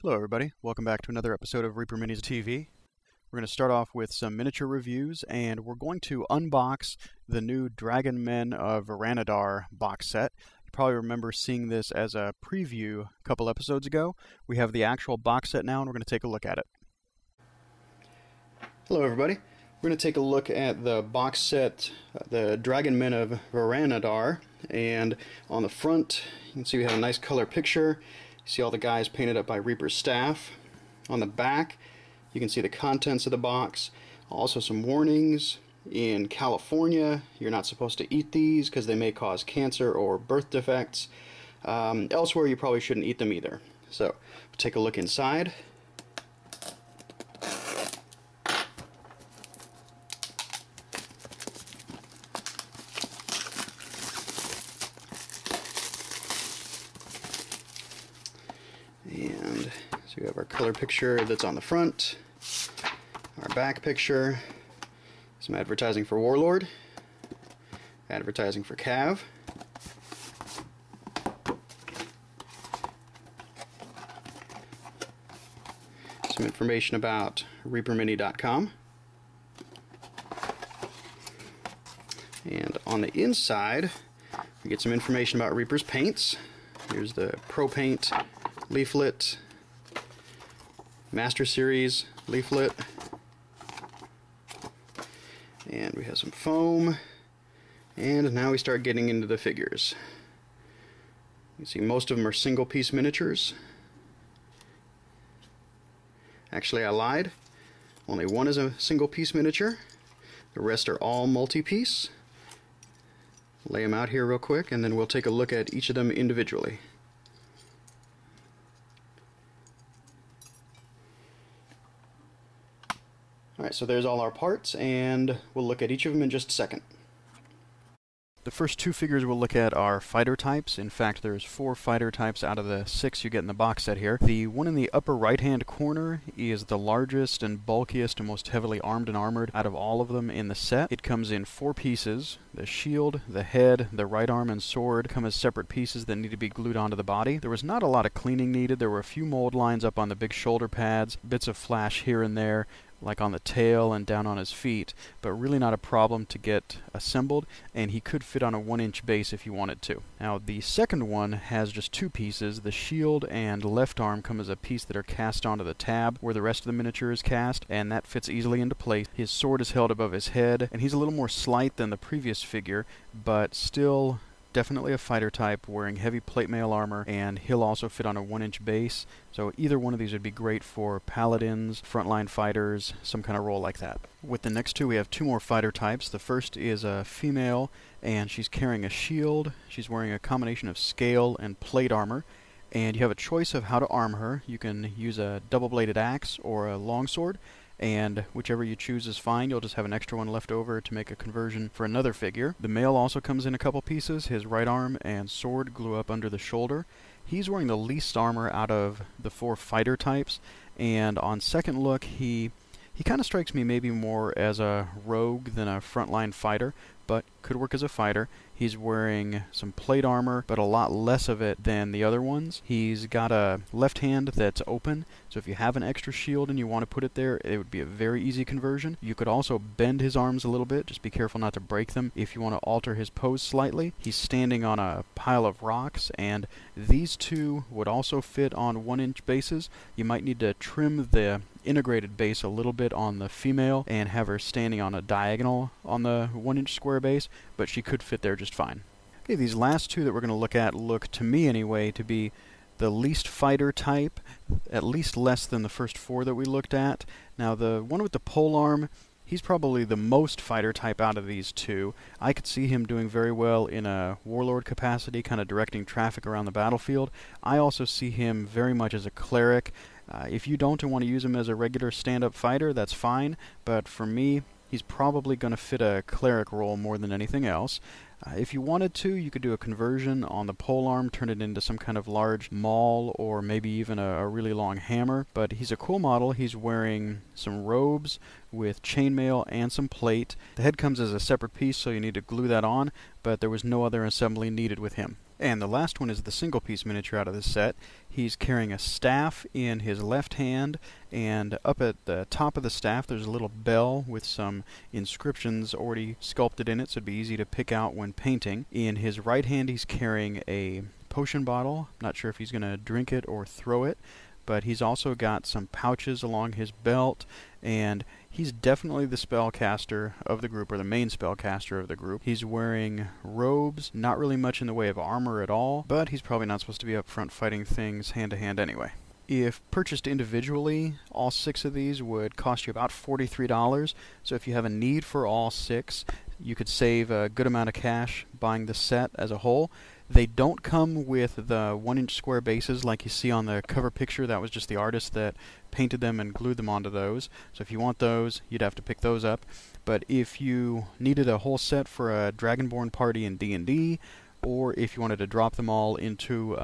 Hello everybody, welcome back to another episode of Reaper Minis TV. We're going to start off with some miniature reviews, and we're going to unbox the new Dragonmen of Varanadar box set. You probably remember seeing this as a preview a couple episodes ago. We have the actual box set now, and we're going to take a look at it. Hello everybody, we're going to take a look at the box set, the Dragonmen of Varanadar, and on the front you can see we have a nice color picture. You see all the guys painted up by Reaper's staff. On the back, you can see the contents of the box. Also some warnings. In California, you're not supposed to eat these because they may cause cancer or birth defects. Elsewhere, you probably shouldn't eat them either. So, take a look inside. And so we have our color picture that's on the front, our back picture, some advertising for Warlord, advertising for Cav, some information about ReaperMini.com, and on the inside we get some information about Reaper's paints. Here's the Pro Paint leaflet, Master Series leaflet, and we have some foam, and now we start getting into the figures. You can see most of them are single piece miniatures. Actually, I lied. Only one is a single piece miniature. The rest are all multi-piece. Lay them out here real quick, and then we'll take a look at each of them individually. Alright, so there's all our parts, and we'll look at each of them in just a second. The first two figures we'll look at are fighter types. In fact, there's 4 fighter types out of the 6 you get in the box set here. The one in the upper right-hand corner is the largest and bulkiest and most heavily armed and armored out of all of them in the set. It comes in 4 pieces. The shield, the head, the right arm, and sword come as separate pieces that need to be glued onto the body. There was not a lot of cleaning needed. There were a few mold lines up on the big shoulder pads, bits of flash here and there, like on the tail and down on his feet, but really not a problem to get assembled, and he could fit on a 1-inch base if you wanted to. Now the second one has just 2 pieces. The shield and left arm come as a piece that are cast onto the tab where the rest of the miniature is cast, and that fits easily into place. His sword is held above his head, and he's a little more slight than the previous figure, but still definitely a fighter type wearing heavy plate mail armor, and he'll also fit on a 1-inch base. So either one of these would be great for paladins, frontline fighters, some kind of role like that. With the next two, we have 2 more fighter types. The first is a female, and she's carrying a shield. She's wearing a combination of scale and plate armor, and you have a choice of how to arm her. You can use a double-bladed axe or a longsword, and whichever you choose is fine. You'll just have an extra one left over to make a conversion for another figure. The male also comes in a couple pieces. His right arm and sword glue up under the shoulder. He's wearing the least armor out of the 4 fighter types, and on second look he kind of strikes me maybe more as a rogue than a frontline fighter, but could work as a fighter. He's wearing some plate armor, but a lot less of it than the other ones. He's got a left hand that's open, so if you have an extra shield and you want to put it there, it would be a very easy conversion. You could also bend his arms a little bit, just be careful not to break them if you want to alter his pose slightly. He's standing on a pile of rocks, and these 2 would also fit on 1-inch bases. You might need to trim the integrated base a little bit on the female and have her standing on a diagonal on the 1-inch square base, but she could fit there just fine. Okay, these last 2 that we're going to look at look, to me anyway, to be the least fighter type, at least less than the first 4 that we looked at. Now the one with the polearm, he's probably the most fighter type out of these 2. I could see him doing very well in a warlord capacity, kind of directing traffic around the battlefield. I also see him very much as a cleric. If you don't want to use him as a regular stand-up fighter, that's fine, but for me, he's probably going to fit a cleric role more than anything else. If you wanted to, you could do a conversion on the polearm, turn it into some kind of large maul, or maybe even a really long hammer. But he's a cool model. He's wearing some robes with chainmail and some plate. The head comes as a separate piece, so you need to glue that on, but there was no other assembly needed with him. And the last one is the single-piece miniature out of this set. He's carrying a staff in his left hand, and up at the top of the staff there's a little bell with some inscriptions already sculpted in it, so it'd be easy to pick out when painting. In his right hand he's carrying a potion bottle. Not sure if he's going to drink it or throw it, but he's also got some pouches along his belt, and he's definitely the spellcaster of the group, or the main spellcaster of the group. He's wearing robes, not really much in the way of armor at all, but he's probably not supposed to be up front fighting things hand-to-hand anyway. If purchased individually, all 6 of these would cost you about $43, so if you have a need for all 6, you could save a good amount of cash buying the set as a whole. They don't come with the 1-inch square bases like you see on the cover picture. That was just the artist that painted them and glued them onto those. So if you want those, you'd have to pick those up. But if you needed a whole set for a Dragonborn party in D&D, or if you wanted to drop them all into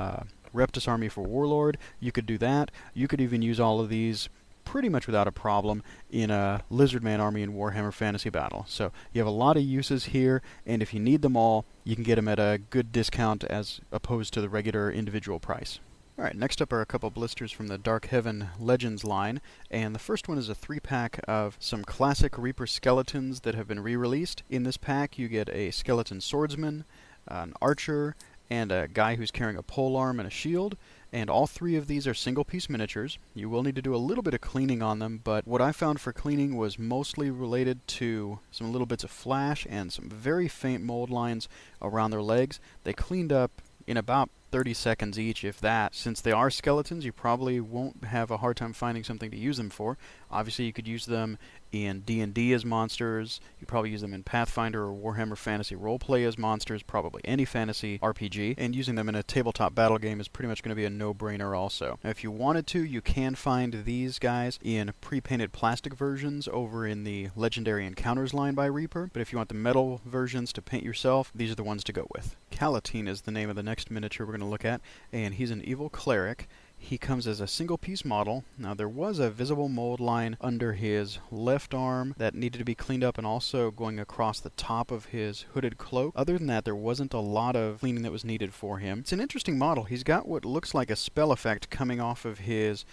Reptus Army for Warlord, you could do that. You could even use all of these pretty much without a problem in a Lizardman army in Warhammer Fantasy Battle. So you have a lot of uses here, and if you need them all, you can get them at a good discount as opposed to the regular individual price. Alright, next up are a couple blisters from the Dark Heaven Legends line, and the first one is a 3-pack of some classic Reaper skeletons that have been re-released. In this pack you get a skeleton swordsman, an archer, and a guy who's carrying a polearm and a shield, and all 3 of these are single-piece miniatures. You will need to do a little bit of cleaning on them, but what I found for cleaning was mostly related to some little bits of flash and some very faint mold lines around their legs. They cleaned up in about 30 seconds each, if that. Since they are skeletons, you probably won't have a hard time finding something to use them for. Obviously, you could use them in D&D as monsters. You probably use them in Pathfinder or Warhammer Fantasy Roleplay as monsters, probably any fantasy RPG. And using them in a tabletop battle game is pretty much going to be a no-brainer also. Now, if you wanted to, you can find these guys in pre-painted plastic versions over in the Legendary Encounters line by Reaper. But if you want the metal versions to paint yourself, these are the ones to go with. Calatine is the name of the next miniature we're going to look at, and he's an evil cleric. He comes as a single-piece model. Now, there was a visible mold line under his left arm that needed to be cleaned up, and also going across the top of his hooded cloak. Other than that, there wasn't a lot of cleaning that was needed for him. It's an interesting model. He's got what looks like a spell effect coming off of his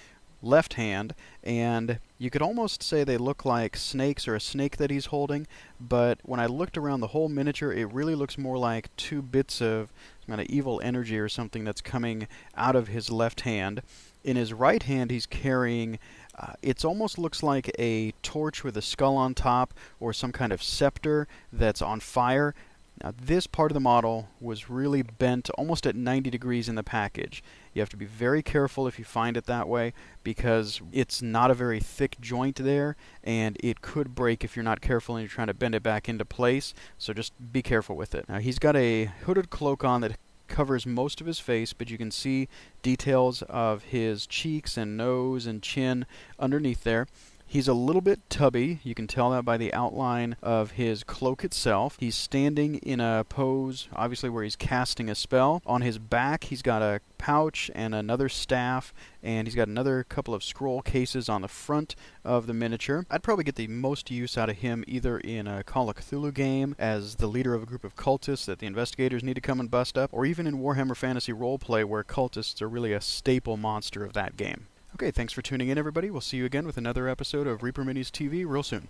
left hand, and you could almost say they look like snakes, or a snake that he's holding, but when I looked around the whole miniature, it really looks more like 2 bits of some kind of evil energy or something that's coming out of his left hand. In his right hand he's carrying it almost looks like a torch with a skull on top, or some kind of scepter that's on fire. Now, this part of the model was really bent almost at 90 degrees in the package. You have to be very careful if you find it that way, because it's not a very thick joint there, and it could break if you're not careful and you're trying to bend it back into place, so just be careful with it. Now, he's got a hooded cloak on that covers most of his face, but you can see details of his cheeks and nose and chin underneath there. He's a little bit tubby. You can tell that by the outline of his cloak itself. He's standing in a pose, obviously, where he's casting a spell. On his back, he's got a pouch and another staff, and he's got another couple of scroll cases on the front of the miniature. I'd probably get the most use out of him either in a Call of Cthulhu game as the leader of a group of cultists that the investigators need to come and bust up, or even in Warhammer Fantasy Roleplay, where cultists are really a staple monster of that game. Okay, thanks for tuning in, everybody. We'll see you again with another episode of Reaper Minis TV real soon.